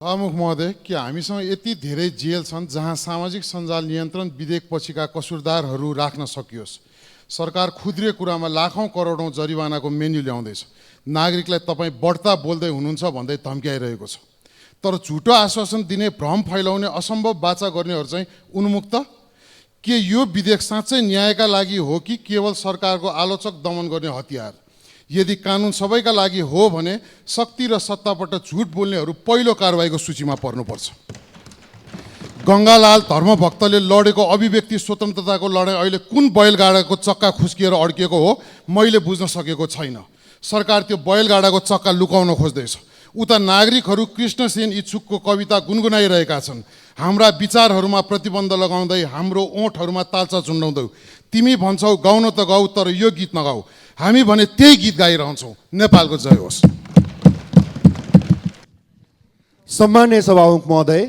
सभामुख महोदय, के हामीसँग यति धेरै जेल छन् जहाँ सामाजिक सञ्जाल नियन्त्रण विधेयक पछिका कसुरदारहरू राख्न सकियोस्? सरकार खुद्रे कुरामा लाखौं करोडौं जरिवानाको मेन्यु ल्याउँदैछ। नागरिकलाई तपाईँ बढ्ता बोल्दै हुनुहुन्छ भन्दै धम्क्याइरहेको छ। तर झुटो आश्वासन दिने, भ्रम फैलाउने, असम्भव वाचा गर्नेहरू चाहिँ उन्मुक्त। के यो विधेयक साँच्चै न्यायका लागि हो कि केवल सरकारको आलोचक दमन गर्ने हतियार? यदि कानुन सबैका लागि हो भने शक्ति र सत्तापट्ट झुट बोल्नेहरू पहिलो कारबाहीको सूचीमा पर्नुपर्छ। गङ्गालाल धर्मभक्तले लडेको अभिव्यक्ति स्वतन्त्रताको लडाइँ अहिले कुन बैलगाडाको चक्का खुस्किएर अड्किएको हो मैले बुझ्न सकेको छैन। सरकार त्यो बैलगाडाको चक्का लुकाउन खोज्दैछ। उता नागरिकहरू कृष्णसेन इच्छुकको कविता गुनगुनाइरहेका छन्। हाम्रा विचारहरूमा प्रतिबन्ध लगाउँदै, हाम्रो ओठहरूमा तालचा झुन्डाउँदै, तिमी भन्छौ गाउन त गाऊ तर यो गीत नगाऊ, हामी भने त्यही गीत गाइरहन्छौँ। नेपालको जय होस्। सम्माननीय सभामुख महोदय,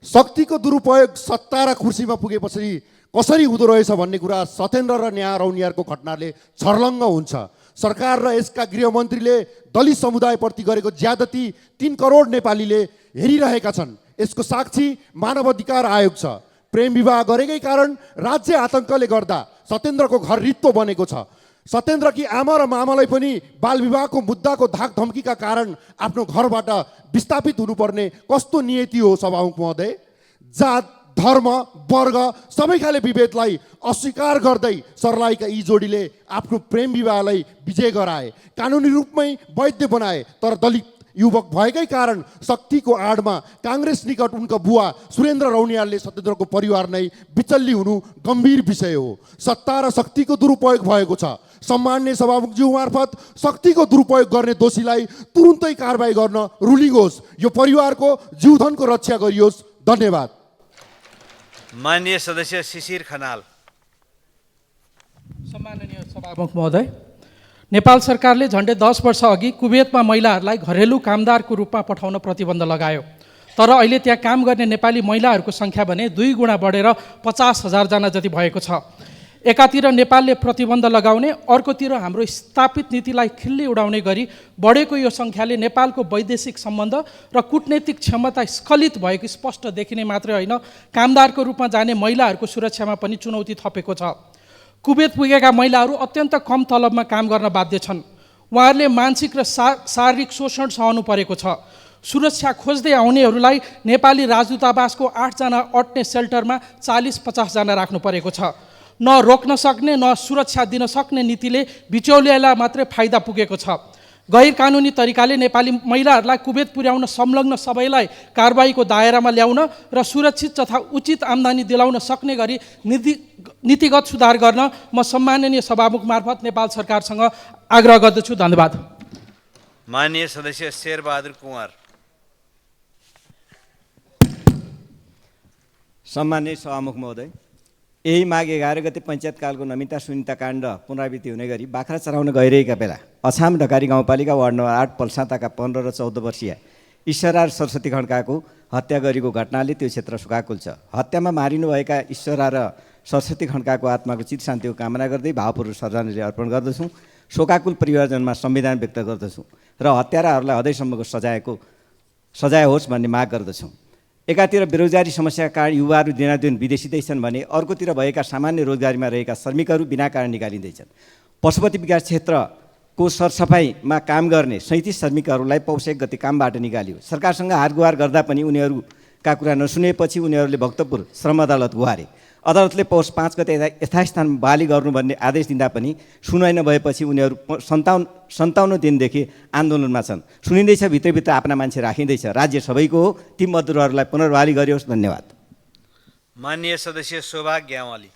शक्तिको दुरुपयोग सत्ता र कुर्सीमा पुगेपछि कसरी हुँदो रहेछ भन्ने कुरा सत्येन्द्र र न्याय रौनियारको घटनाले छर्लङ्ग हुन्छ। सरकार र यसका गृहमन्त्रीले दलित समुदायप्रति गरेको ज्यादती 3 करोड नेपालीले हेरिरहेका छन्। यसको साक्षी मानवाधिकार आयोग छ। प्रेम विवाह गरेकै कारण राज्य आतङ्कले गर्दा सत्येन्द्रको घर रित्तो बनेको छ। सत्येन्द्रकी आमा र मामालाई पनि बाल विवाहको मुद्दाको धाक धम्कीका कारण आफ्नो घरबाट विस्थापित हुनुपर्ने कस्तो नियति हो सभामुख महोदय? जात, धर्म, वर्ग सबै खाले विभेदलाई अस्वीकार गर्दै सर्लाहीका यी जोडीले आफ्नो प्रेम विवाहलाई विजय गराए, कानुनी रूपमै वैध बनाए। तर दलित युवक भएकै कारण शक्तिको आडमा काङ्ग्रेस निकट उनका बुवा सुरेन्द्र रौनियालले सत्येन्द्रको परिवार नै विचल्ली हुनु गम्भीर विषय हो। सत्ता र शक्तिको दुरुपयोग भएको छ। सम्माननीय सभामुखज्यू मार्फत शक्तिको दुरुपयोग गर्ने दोषीलाई तुरुन्तै कारबाही गर्न रुलिङ होस्। यो परिवारको जीवधनको रक्षा गरियोस्। धन्यवाद। माननीय सदस्य शिशिर खनाल। सम्माननीय सभामुख महोदय, नेपाल सरकारले झन्डै 10 वर्ष अघि कुवेतमा महिलाहरूलाई घरेलु कामदारको रूपमा पठाउन प्रतिबन्ध लगायो। तर अहिले त्यहाँ काम गर्ने नेपाली महिलाहरूको सङ्ख्या भने 2 गुणा बढेर 50,000 जना जति भएको छ। एकातिर नेपालले प्रतिबन्ध लगाउने, अर्कोतिर हाम्रो स्थापित नीतिलाई खिल्ली उडाउने गरी बढेको यो सङ्ख्याले नेपालको वैदेशिक सम्बन्ध र कूटनैतिक क्षमता स्खलित भएको स्पष्ट देखिने मात्रै होइन, कामदारको रूपमा जाने महिलाहरूको सुरक्षामा पनि चुनौती थपेको छ। कुवेत पुगेका महिलाहरू अत्यन्त कम तलबमा काम गर्न बाध्य छन्। उहाँहरूले मानसिक र शारीरिक शोषण सहनु परेको छ। सुरक्षा खोज्दै आउनेहरूलाई नेपाली राजदूतावासको 8 जना अट्ने सेल्टरमा 40-50 जना राख्नु परेको छ। न रोक्न सक्ने न सुरक्षा दिन सक्ने नीतिले बिचौलियालाई मात्रै फाइदा पुगेको छ। गैर कानुनी तरिकाले नेपाली महिलाहरूलाई कुवेत पुर्याउन संलग्न सबैलाई कारबाहीको दायरामा ल्याउन र सुरक्षित तथा उचित आम्दानी दिलाउन सक्ने गरी नीतिगत सुधार गर्न म सम्माननीय सभामुख मार्फत नेपाल सरकारसँग आग्रह गर्दछु। धन्यवाद। माननीय सदस्य शेरबहादुर कुँवर। सम्माननीय सभामुख महोदय, यही माघ 11 गते पञ्चायतकालको नमिता सुनिता काण्ड पुनरावृत्ति हुने गरी बाख्रा चराउन गइरहेका बेला अछाम ढकारी गाउँपालिका वार्ड नम्बर 8 पल्साताका 15 र 14 वर्षीय ईश्वरा सरस्वती खड्काको हत्या गरेको घटनाले त्यो क्षेत्र शोकाकुल छ। हत्यामा मारिनुभएका ईश्वरा र सरस्वती खड्काको आत्माको चित शान्तिको कामना गर्दै भावपूर्वक श्रद्धाञ्जली अर्पण गर्दछौँ। शोकाकुल परिवारजनमा संविधान व्यक्त गर्दछौँ र हत्याराहरूलाई अझैसम्मको सजाय होस् भन्ने माग गर्दछौँ। एकातिर बेरोजगारी समस्याका कारण युवाहरू दिनादिन विदेशिँदैछन् भने अर्कोतिर भएका सामान्य रोजगारीमा रहेका श्रमिकहरू बिना कारण निकालिँदैछन्। पशुपति विकास क्षेत्रको सरसफाइमा काम गर्ने 37 श्रमिकहरूलाई पौष 1 गते कामबाट निकालियो। सरकारसँग हारगुहार गर्दा पनि उनीहरूका कुरा नसुनेपछि उनीहरूले भक्तपुर श्रम अदालत गुहारे। अदालतले पौष 5 गते यथास्थानमा बहाली गर्नु भन्ने आदेश दिँदा पनि सुनवाई नभएपछि उनीहरू 57 दिनदेखि आन्दोलनमा छन्। सुनिँदैछ, भित्रभित्र आफ्ना मान्छे राखिँदैछ। राज्य सबैको हो। ती मजदुरहरूलाई पुनर्बहाली गरियोस्। धन्यवाद। माननीय सदस्य शोभा ग्यावाली।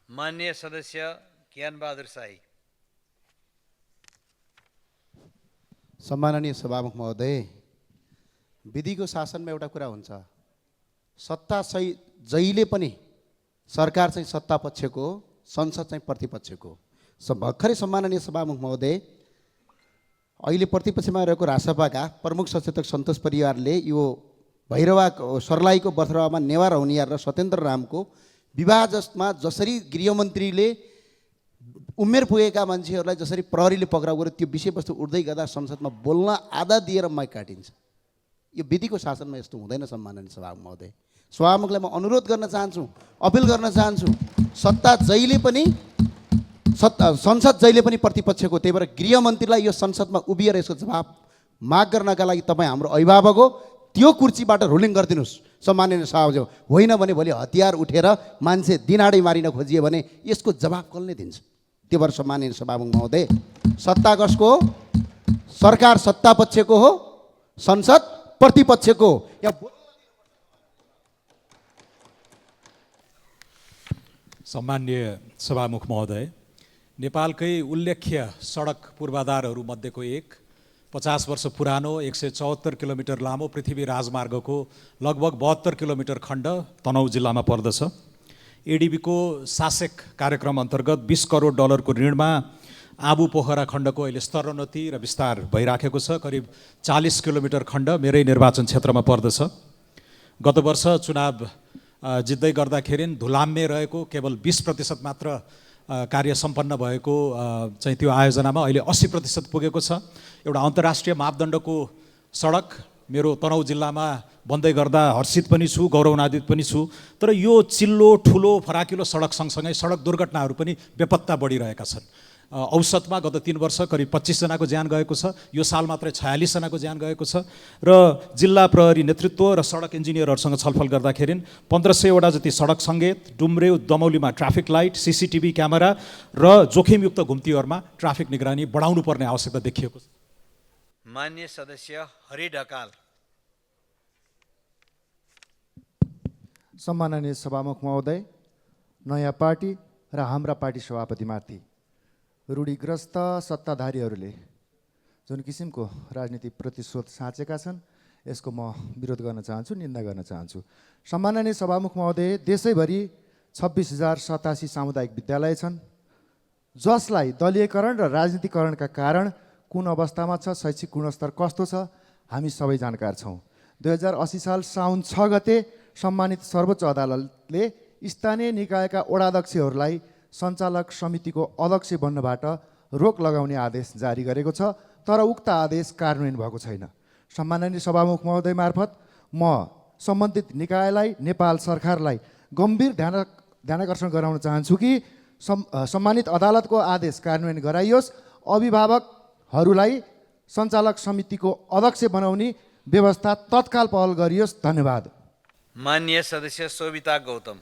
माननीय सदस्य ज्ञानबहादुर शाही। सम्माननीय सभामुख महोदय, विधिको शासनमा एउटा कुरा हुन्छ, सत्ता जहिले पनि सरकार चाहिँ सत्ता पक्षको हो, संसद चाहिँ प्रतिपक्षको हो। भर्खरै सम्माननीय सभामुख महोदय, अहिले प्रतिपक्षमा रहेको रासपाका प्रमुख सचेतक सन्तोष परिवारले यो भैरवा सर्लाहीको बथरामा नेवार रौनियार र सत्येन्द्र रामको विवाह जसमा जसरी गृहमन्त्रीले उमेर पुगेका मान्छेहरूलाई जसरी प्रहरीले पक्राउ गर्यो त्यो विषयवस्तु उठ्दै गर्दा संसदमा बोल्न आधा दिएर माइक काटिन्छ। यो विधिको शासनमा यस्तो हुँदैन सम्माननीय सभामुख महोदय। सभामुखलाई म अनुरोध गर्न चाहन्छु, अपिल गर्न चाहन्छु, संसद जहिले पनि प्रतिपक्षको, त्यही भएर गृहमन्त्रीलाई यो संसदमा उभिएर यसको जवाब माग गर्नका लागि तपाईँ हाम्रो अभिभावक हो, त्यो कुर्सीबाट रुलिङ गरिदिनुहोस् सम्माननीय सभामुख। होइन भने भोलि हतियार उठेर मान्छे दिनाडै मारिन खोजियो भने यसको जवाब कसले दिन्छ? त्यो भएर सम्माननीय सभामुख महोदय, सत्ता कसको हो? सरकार सत्तापक्षको हो, संसद प्रतिपक्षको हो। सम्मान्य सभामुख महोदय, नेपालकै उल्लेख्य सडक पूर्वाधारहरू मध्येको एक 50 वर्ष पुरानो 174 किलोमिटर लामो पृथ्वी राजमार्गको लगभग 72 किलोमिटर खण्ड तनहुँ जिल्लामा पर्दछ। एडिबीको सासेक कार्यक्रम अन्तर्गत 20 करोड डलरको ऋणमा आबु पोखरा खण्डको अहिले स्तरोन्नति र विस्तार भइराखेको छ। करिब 40 किलोमिटर खण्ड मेरै निर्वाचन क्षेत्रमा पर्दछ। गत वर्ष चुनाव जित्दै गर्दाखेरि धुलाम्मे रहेको केवल 20% मात्र कार्य सम्पन्न भएको चाहिँ त्यो आयोजनामा अहिले 80% पुगेको छ। एउटा अन्तर्राष्ट्रिय मापदण्डको सडक मेरो तनहुँ जिल्लामा बन्दै गर्दा हर्षित पनि छु, गौरवान्वित पनि छु। तर यो चिल्लो ठुलो फराकिलो सडक सँगसँगै सडक दुर्घटनाहरू पनि बेपत्ता बढिरहेका छन्। औसतमा गत 3 वर्ष करिब 25 जनाको ज्यान गएको छ। यो साल मात्रै 46 जनाको ज्यान गएको छ। र जिल्ला प्रहरी नेतृत्व र सडक इन्जिनियरहरूसँग छलफल गर्दाखेरि 1500 जति सडक सङ्केत, डुम्रे दमौलीमा ट्राफिक लाइट, CCTV क्यामेरा र जोखिमयुक्त घुम्तीहरूमा ट्राफिक निगरानी बढाउनु पर्ने आवश्यकता देखिएको छ। मान्य सदस्य हरि ढकाल। सम्माननीय सभामुख महोदय, नयाँ पार्टी र हाम्रा पार्टी सभापतिमाथि रूढिग्रस्त सत्ताधारीहरूले जुन किसिमको राजनीतिक प्रतिशोध साँचेका छन् यसको म विरोध गर्न चाहन्छु, निन्दा गर्न चाहन्छु। सम्माननीय सभामुख महोदय, देशैभरि 26,087 सामुदायिक विद्यालय छन् जसलाई दलीयकरण र राजनीतिकरणका कारण कुन अवस्थामा छ, शैक्षिक गुणस्तर कस्तो छ हामी सबै जानकार छौँ। 2080 साल साउन 6 गते सम्मानित सर्वोच्च अदालतले स्थानीय निकायका वडाध्यक्षहरूलाई सञ्चालक समितिको अध्यक्ष बन्नबाट रोक लगाउने आदेश जारी गरेको छ, तर उक्त आदेश कार्यान्वयन भएको छैन। सम्माननीय सभामुख महोदय मार्फत म सम्बन्धित निकायलाई, नेपाल सरकारलाई गम्भीर ध्यानाकर्षण गराउन चाहन्छु कि सम्मानित अदालतको आदेश कार्यान्वयन गराइयोस्, अभिभावकहरूलाई सञ्चालक समितिको अध्यक्ष बनाउने व्यवस्था तत्काल पहल गरियोस्। धन्यवाद। मान्य सदस्य शोभिता गौतम।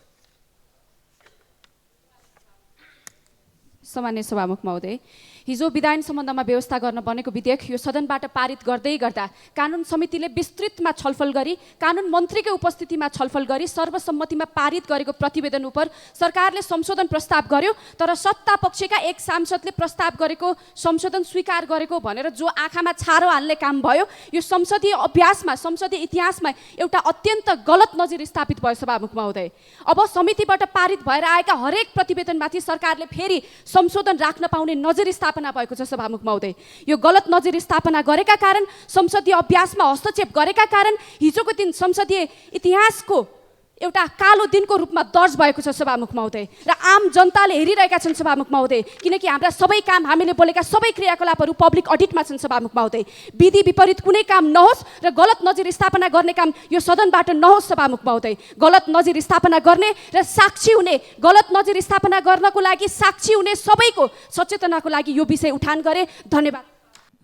सामान्य सभामुख महोदय, हिजो विधान सम्बन्धमा व्यवस्था गर्न बनेको विधेयक यो सदनबाट पारित गर्दै गर्दा कानुन समितिले विस्तृतमा छलफल गरी कानुन मन्त्रीकै उपस्थितिमा छलफल गरी सर्वसम्मतिमा पारित गरेको प्रतिवेदन उप सरकारले संशोधन प्रस्ताव गर्यो, तर सत्ता पक्षका एक सांसदले प्रस्ताव गरेको संशोधन स्वीकार गरेको भनेर जो आँखामा छारो हाल्ने काम भयो, यो संसदीय अभ्यासमा, संसदीय इतिहासमा एउटा अत्यन्त गलत नजिर स्थापित भयो सभामुख महोदय। अब समितिबाट पारित भएर आएका हरेक प्रतिवेदनमाथि सरकारले फेरि संशोधन राख्न पाउने नजिर स्थापना भएको छ सभामुख महोदय। यो गलत नजिर स्थापना गरेका कारण, संसदीय अभ्यासमा हस्तक्षेप गरेका कारण हिजोको दिन संसदीय इतिहासको एउटा कालो दिनको रूपमा दर्ज भएको छ सभामुख महोदय, र आम जनताले हेरिरहेका छन् सभामुख महोदय, किनकि हाम्रा सबै काम, हामीले बोलेका सबै क्रियाकलापहरू पब्लिक अडिटमा छन् सभामुख महोदय। विधि विपरीत कुनै काम नहोस् र गलत नजिर स्थापना गर्ने काम यो सदनबाट नहोस् सभामुख महोदय। गलत नजिर स्थापना गर्ने र साक्षी हुने, गलत नजिर स्थापना गर्नको लागि साक्षी हुने सबैको सचेतनाको लागि यो विषय उठान गरे। धन्यवाद।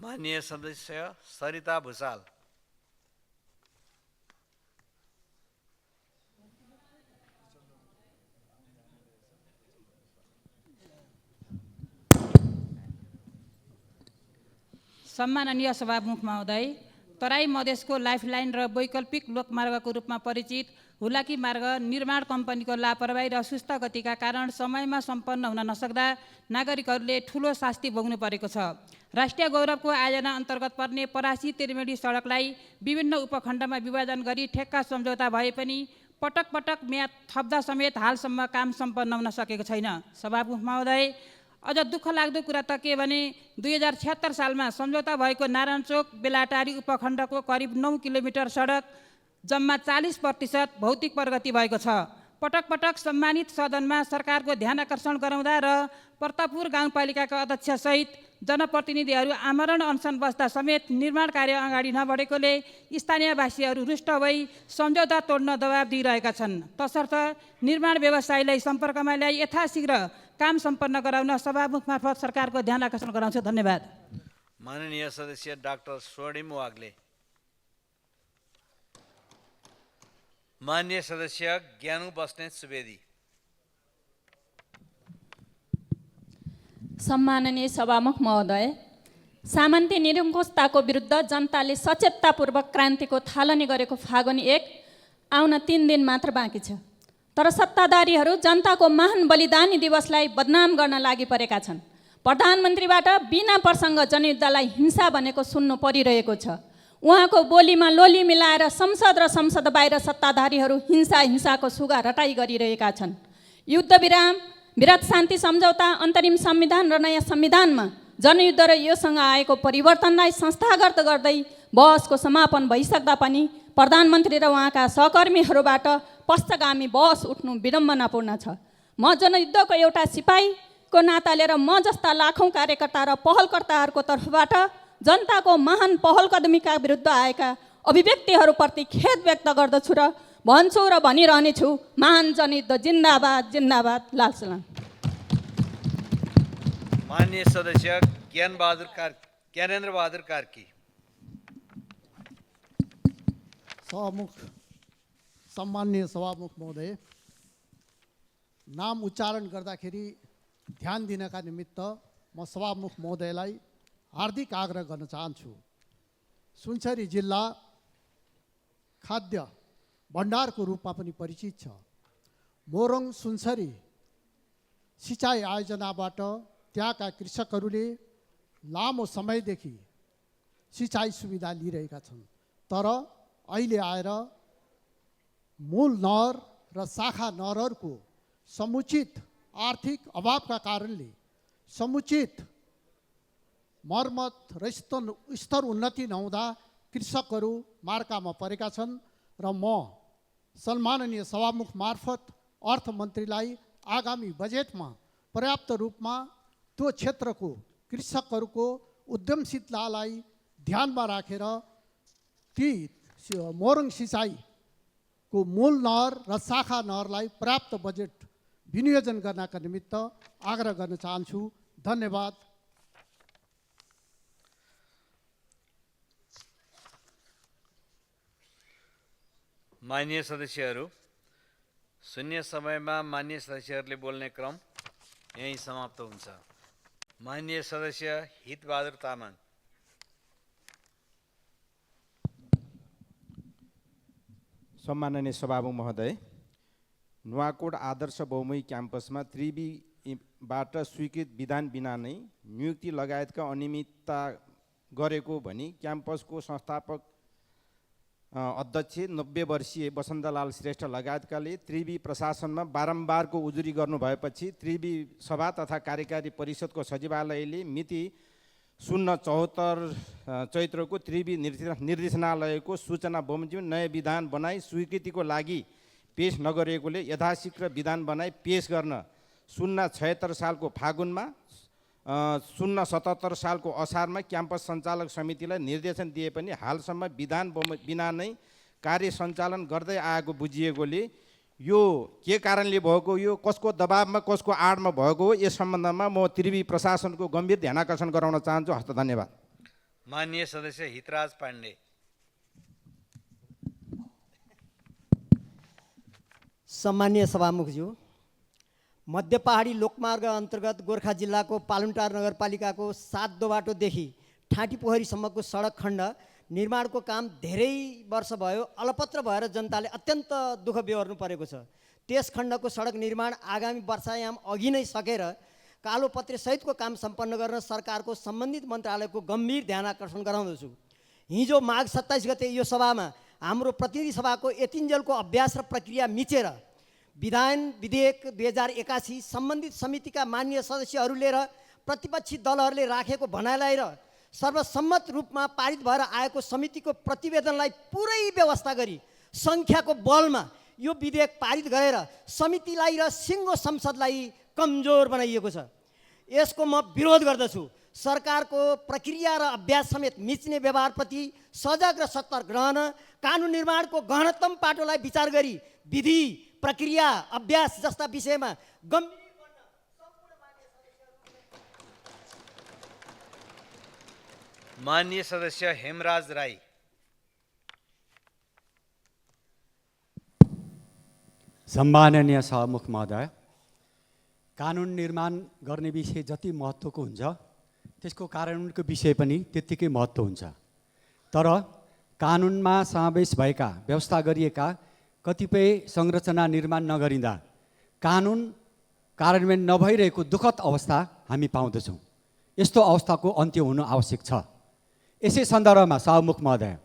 माननीय सदस्य सरिता भुसाल। सम्माननीय सभामुख महोदय, तराई मधेसको लाइफलाइन र वैकल्पिक लोकमार्गको रूपमा परिचित हुलाकी मार्ग निर्माण कम्पनीको लापरवाही र सुस्त गतिका कारण समयमा सम्पन्न हुन नसक्दा नागरिकहरूले ठुलो शास्ति भोग्नु परेको छ। राष्ट्रिय गौरवको आयोजना अन्तर्गत पर्ने परासी त्रिवेणी सडकलाई विभिन्न उपखण्डमा विभाजन गरी ठेक्का सम्झौता भए पनि पटक पटक म्याद थप्दा समेत हालसम्म काम सम्पन्न हुन सकेको छैन। सभामुख महोदय, अझ दुःख लाग्दो कुरा त के भने 2076 सालमा सम्झौता भएको नारायणचोक बेलाटारी उपखण्डको करिब 9 किलोमिटर सडक जम्मा 40% भौतिक प्रगति भएको छ। पटक पटक सम्मानित सदनमा सरकारको ध्यान आकर्षण गराउँदा र प्रतापपुर गाउँपालिकाका अध्यक्षसहित जनप्रतिनिधिहरू आमरण अनसन बस्दा समेत निर्माण कार्य अगाडि नबढेकोले स्थानीयवासीहरू रुष्ट भई सम्झौता तोड्न दबाब दिइरहेका छन्। तसर्थ निर्माण व्यवसायीलाई सम्पर्कमा ल्याई यथाशीघ्र काम सम्पन्न गराउन सभामुख मार्फत सरकारको ध्यान आकर्षण गराउँछु। धन्यवाद। माननीय सदस्य डाक्टर स्वर्णिम वाग्ले। माननीय सदस्य ज्ञानु बस्नेत सुवेदी। सम्माननीय सभामुख महोदय, सामन्ती निरङ्कुशताको विरुद्ध जनताले सचेततापूर्वक क्रान्तिको थालनी गरेको फागुन 1 आउन 3 दिन मात्र बाँकी छ। तर सत्ताधारीहरू जनताको महान बलिदानी दिवसलाई बदनाम गर्न लागि परेका छन्। प्रधानमन्त्रीबाट बिना प्रसङ्ग जनयुद्धलाई हिंसा भनेको सुन्नु परिरहेको छ। उहाँको बोलीमा लोली मिलाएर संसद र संसद बाहिर सत्ताधारीहरू हिंसाको सुगा रटाई गरिरहेका छन्। युद्ध विराम, विराट शान्ति सम्झौता, अन्तरिम संविधान र नयाँ संविधानमा जनयुद्ध र योसँग आएको परिवर्तनलाई संस्थागत गर्दै बहसको समापन भइसक्दा पनि प्रधानमन्त्री र उहाँका सहकर्मीहरूबाट पश्चगामी बहस उठ्नु विडम्बनापूर्ण छ। म जनयुद्धको एउटा सिपाहीको नाताले र म जस्ता लाखौँ कार्यकर्ता र पहलकर्ताहरूको तर्फबाट जनताको महान पहलकदमीका विरुद्ध आएका अभिव्यक्तिहरूप्रति खेद व्यक्त गर्दछु र भन्छु र भनिरहनेछु, महान जनयुद्ध जिन्दाबाद जिन्दाबाद। लाल सलाम। माननीय सदस्य ज्ञानेन्द्र बहादुर कार्की। सम्माननीय सभामुख महोदय, नाम उच्चारण गर्दाखेरि ध्यान दिनका निमित्त म सभामुख महोदयलाई हार्दिक आग्रह गर्न चाहन्छु। सुनसरी जिल्ला खाद्य भण्डारको रूपमा पनि परिचित छ। मोरङ सुनसरी सिँचाइ आयोजनाबाट त्यहाँका कृषकहरूले लामो समयदेखि सिँचाइ सुविधा लिइरहेका छन्। तर अहिले आएर मूल नहर र शाखा नहरहरूको समुचित आर्थिक अभावका कारणले समुचित मर्मत र स्तर उन्नति नहुँदा कृषकहरू मार्कामा परेका छन् र म सम्माननीय सभामुख मार्फत अर्थमन्त्रीलाई आगामी बजेटमा पर्याप्त रूपमा त्यो क्षेत्रको कृषकहरूको उद्यमशीलतालाई ध्यानमा राखेर ती मोरङ सिँचाइको मूल नहर र शाखा नहरलाई पर्याप्त बजेट विनियोजन गर्नका निमित्त आग्रह गर्न चाहन्छु। धन्यवाद। माननीय सदस्यहरू, शून्य समयमा माननीय सदस्यहरूले बोल्ने क्रम यही समाप्त हुन्छ। माननीय सदस्य हितबहादुर तामाङ। सम्माननीय सभामुख महोदय, नुवाकोट आदर्श बहुमुखी क्याम्पसमा त्रिवीबाट स्वीकृत विधान बिना नै नियुक्ति लगायतका अनियमितता गरेको भनी क्याम्पसको संस्थापक अध्यक्ष 90 वर्षीय वसन्तलाल श्रेष्ठ लगायतकाले त्रिवी प्रशासनमा बारम्बारको उजुरी गर्नुभएपछि त्रिवी सभा तथा कार्यकारी परिषदको सचिवालयले मिति 074 चैत्रको त्रिवी निर्देशनालयको सूचना बमोजिम नयाँ विधान बनाई स्वीकृतिको लागि पेश नगरेकोले यथाशीघ्र विधान बनाई पेश गर्न 076 सालको फागुनमा 077 सालको असारमा क्याम्पस सञ्चालक समितिलाई निर्देशन दिए पनि हालसम्म विधान बिना नै कार्य सञ्चालन गर्दै आएको बुझिएकोले यो के कारणले भएको, यो कसको दबावमा कसको आडमा भएको हो, यस सम्बन्धमा म त्रिवी प्रशासनको गम्भीर ध्यानाकर्षण गराउन चाहन्छु। हस्त धन्यवाद। माननीय सदस्य हितराज पाण्डे। सम्मानीय सभामुखज्यू, मध्य पहाडी लोकमार्ग अन्तर्गत गोर्खा जिल्लाको पालुन्टार नगरपालिकाको 7 बाटोदेखि ठाँटी पोखरीसम्मको सडक खण्ड निर्माणको काम धेरै वर्ष भयो अलपत्र भएर जनताले अत्यन्त दुःख बेहोर्नु परेको छ। त्यस खण्डको सडक निर्माण आगामी वर्षायाम अघि नै सकेर कालोपत्रे सहितको काम सम्पन्न गर्न सरकारको सम्बन्धित मन्त्रालयको गम्भीर ध्यान आकर्षण गराउँदछु। हिजो माघ 27 गते यो सभामा हाम्रो प्रतिनिधि सभाको यतिन्जेलको अभ्यास र प्रक्रिया मिचेर विधान विधेयक 2081 सम्बन्धित समितिका माननीय सदस्यहरूले र प्रतिपक्षी दलहरूले राखेको भनाइलाई र सर्वसम्मत रूपमा पारित भएर आएको समितिको प्रतिवेदनलाई पुरै व्यवस्था गरी सङ्ख्याको बलमा यो विधेयक पारित गरेर समितिलाई र सिङ्गो संसदलाई कमजोर बनाइएको छ। यसको म विरोध गर्दछु। सरकारको प्रक्रिया र अभ्यास समेत मिच्ने व्यवहारप्रति सजग र सतर्क रहन, कानुन निर्माणको गहनतम पाटोलाई विचार गरी विधि, प्रक्रिया, अभ्यास जस्ता विषयमा गम्भीर माननीय सदस्य हेमराज राई। सम्माननीय सभामुख महोदय, कानुन निर्माण गर्ने विषय जति महत्त्वको हुन्छ त्यसको कार्यान्वयनको विषय पनि त्यत्तिकै महत्त्व हुन्छ। तर कानुनमा समावेश भएका व्यवस्था गरिएका कतिपय संरचना निर्माण नगरिँदा कानुन कार्यान्वयन नभइरहेको दुःखद अवस्था हामी पाउँदछौँ। यस्तो अवस्थाको अन्त्य हुनु आवश्यक छ। यसै सन्दर्भमा सभामुख महोदय,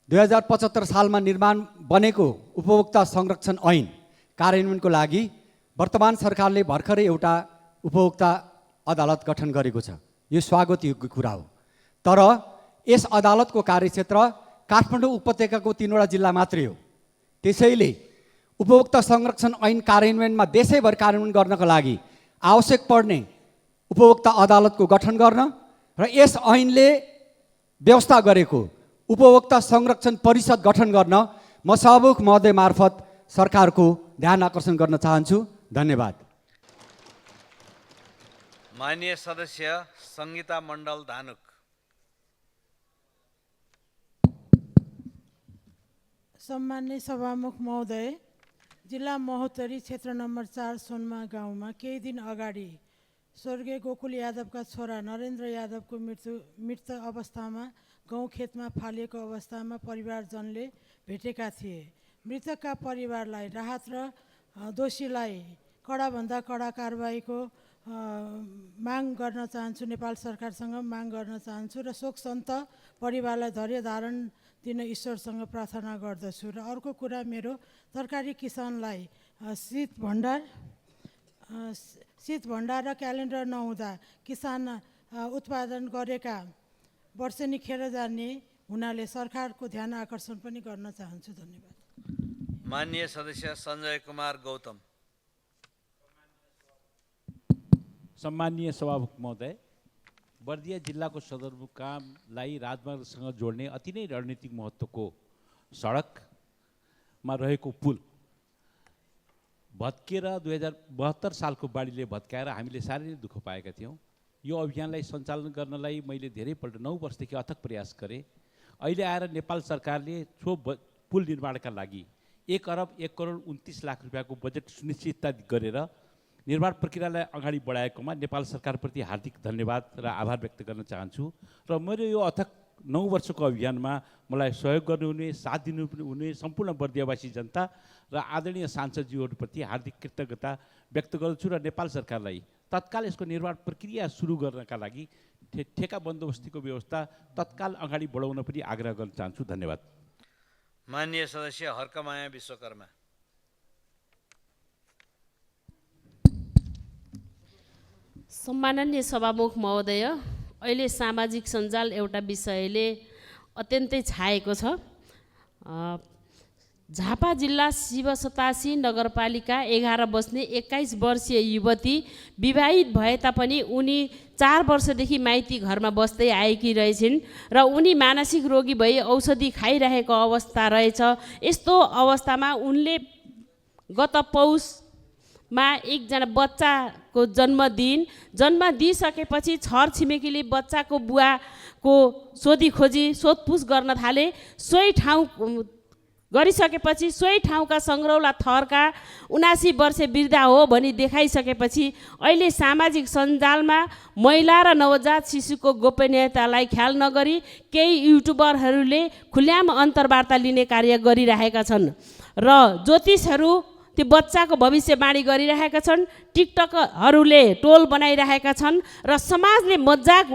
2075 सालमा निर्माण बनेको उपभोक्ता संरक्षण ऐन कार्यान्वयनको लागि वर्तमान सरकारले भर्खरै एउटा उपभोक्ता अदालत गठन गरेको छ। यो स्वागत योग्य कुरा हो। तर यस अदालतको कार्यक्षेत्र काठमाडौँ उपत्यकाको 3वटा जिल्ला मात्रै हो। त्यसैले उपभोक्ता संरक्षण ऐन कार्यान्वयनमा देशैभर कार्यान्वयन गर्नको लागि आवश्यक पर्ने उपभोक्ता अदालतको गठन गर्न र यस ऐनले व्यवस्था गरेको उपभोक्ता संरक्षण परिषद गठन गर्न म सभामुख महोदय मार्फत सरकारको ध्यान आकर्षण गर्न चाहन्छु। धन्यवाद। माननीय सदस्य सङ्गीता मण्डल धानुक। सम्माननीय सभामुख महोदय, जिल्ला महोत्तरी क्षेत्र नम्बर 4 सोनमा गाउँमा केही दिन अगाडि स्वर्गीय गोकुल यादवका छोरा नरेन्द्र यादवको मृत अवस्थामा गाउँखेतमा फालिएको अवस्थामा परिवारजनले भेटेका थिए। मृतकका परिवारलाई राहत र दोषीलाई कडाभन्दा कडा कारबाहीको माग गर्न चाहन्छु, नेपाल सरकारसँग माग गर्न चाहन्छु र शोकसन्त परिवारलाई धैर्य धारण दिन ईश्वरसँग प्रार्थना गर्दछु। र अर्को कुरा, मेरो तरकारी किसानलाई शीत भण्डार र क्यालेन्डर नहुँदा किसान उत्पादन गरेका वर्षेनी खेर जाने हुनाले सरकारको ध्यान आकर्षण पनि गर्न चाहन्छु। धन्यवाद। माननीय सदस्य सञ्जय कुमार गौतम। सम्माननीय सभामुख महोदय, बर्दिया जिल्लाको सदरमुकामलाई राजमार्गसँग जोड्ने अति नै रणनीतिक महत्त्वको सडकमा रहेको पुल भत्किएर 2072 सालको बाढीले भत्काएर हामीले साह्रै नै दुःख पाएका थियौँ। यो अभियानलाई सञ्चालन गर्नलाई मैले धेरैपल्ट 9 वर्षदेखि अथक प्रयास गरेँ। अहिले आएर नेपाल सरकारले पुल निर्माणका लागि 1 अरब 1 करोड 29 लाख रुपियाँको बजेट सुनिश्चितता गरेर निर्माण प्रक्रियालाई अगाडि बढाएकोमा नेपाल सरकारप्रति हार्दिक धन्यवाद र आभार व्यक्त गर्न चाहन्छु। र मेरो यो अथक 9 वर्षको अभियानमा मलाई सहयोग गर्नुहुने, साथ दिनुहुने सम्पूर्ण बर्दियावासी जनता र आदरणीय सांसदज्यूहरूप्रति हार्दिक कृतज्ञता व्यक्त गर्दछु र नेपाल सरकारलाई तत्काल यसको निर्माण प्रक्रिया सुरु गर्नका लागि ठेका बन्दोबस्तीको व्यवस्था तत्काल अगाडि बढाउन पनि आग्रह गर्न चाहन्छु। धन्यवाद। माननीय सदस्य हर्कमाया विश्वकर्मा। सम्माननीय सभामुख महोदय, अहिले सामाजिक सञ्जाल एउटा विषयले अत्यन्तै छाएको छ। झापा जिल्ला शिवसतासी नगरपालिका 11 बस्ने 21 वर्षीय युवती विवाहित भए तापनि उनी 4 वर्षदेखि माइती घरमा बस्दै आएकी रहेछिन् र उनी मानसिक रोगी भई औषधि खाइरहेको अवस्था रहेछ। यस्तो अवस्थामा उनले गत पौषमा एकजना बच्चाको जन्म दिइसकेपछि छर छिमेकीले बच्चाको बुवाको सोधपुछ गर्न थाले। सोही ठाउँ गरिसकेपछि सोही ठाउँका सङ्ग्रौला थरका 79 वर्षे वृद्धा हो भनी देखाइसकेपछि अहिले सामाजिक सञ्जालमा महिला र नवजात शिशुको गोपनीयतालाई ख्याल नगरी केही युट्युबरहरूले खुल्याम अन्तर्वार्ता लिने कार्य गरिरहेका छन् र ज्योतिषहरू त्यो बच्चाको भविष्यवाणी गरिरहेका छन्। टिकटकहरूले टोल बनाइरहेका छन् र समाजले मजाक